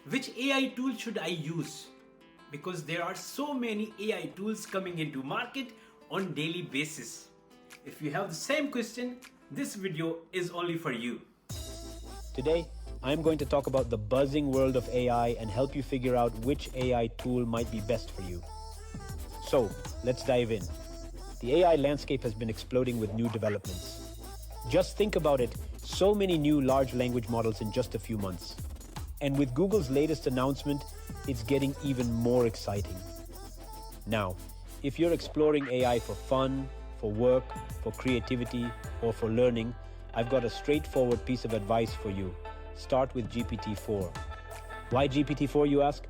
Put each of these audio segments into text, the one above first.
Which AI tool should I use? Because there are so many AI tools coming into market on daily basis. If you have the same question, this video is only for you. Today, I'm going to talk about the buzzing world of AI and help you figure out which AI tool might be best for you. So, let's dive in. The AI landscape has been exploding with new developments. Just think about it, so many new large language models in just a few months. And with Google's latest announcement, it's getting even more exciting. Now, if you're exploring AI for fun, for work, for creativity, or for learning, I've got a straightforward piece of advice for you. Start with GPT-4. Why GPT-4, you ask?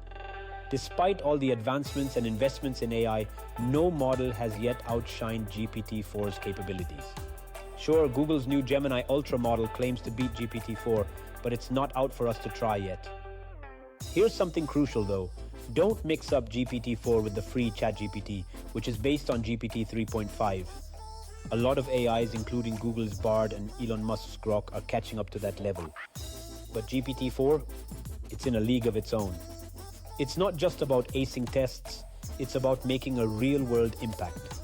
Despite all the advancements and investments in AI, no model has yet outshined GPT-4's capabilities. Sure, Google's new Gemini Ultra model claims to beat GPT-4, but it's not out for us to try yet. Here's something crucial though. Don't mix up GPT-4 with the free ChatGPT, which is based on GPT 3.5. A lot of AIs, including Google's Bard and Elon Musk's Grok, are catching up to that level. But GPT-4, it's in a league of its own. It's not just about acing tests, it's about making a real-world impact.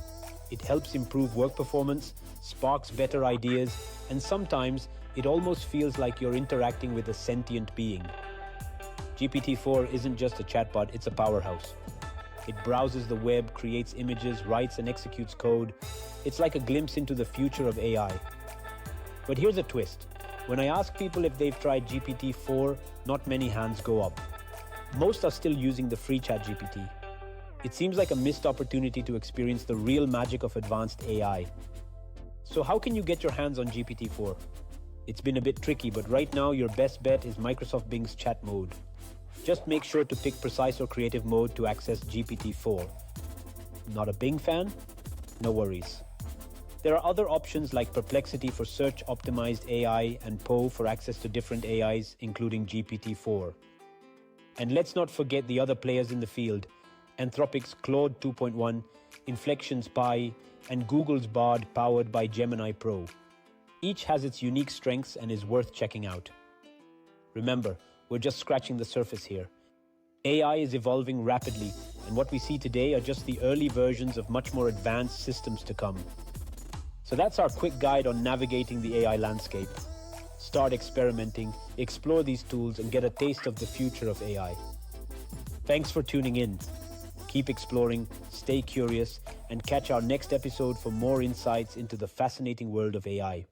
It helps improve work performance, sparks better ideas, and sometimes it almost feels like you're interacting with a sentient being. GPT-4 isn't just a chatbot, it's a powerhouse. It browses the web, creates images, writes and executes code. It's like a glimpse into the future of AI. But here's a twist. When I ask people if they've tried GPT-4, not many hands go up. Most are still using the free ChatGPT. It seems like a missed opportunity to experience the real magic of advanced AI. So how can you get your hands on GPT-4? It's been a bit tricky, but right now your best bet is Microsoft Bing's chat mode. Just make sure to pick precise or creative mode to access GPT-4. Not a Bing fan? No worries. There are other options like Perplexity for search-optimized AI and Poe for access to different AIs, including GPT-4. And let's not forget the other players in the field, Anthropic's Claude 2.1, Inflection's Pi, and Google's Bard powered by Gemini Pro. Each has its unique strengths and is worth checking out. Remember, we're just scratching the surface here. AI is evolving rapidly, and what we see today are just the early versions of much more advanced systems to come. So that's our quick guide on navigating the AI landscape. Start experimenting, explore these tools, and get a taste of the future of AI. Thanks for tuning in. Keep exploring, stay curious, and catch our next episode for more insights into the fascinating world of AI.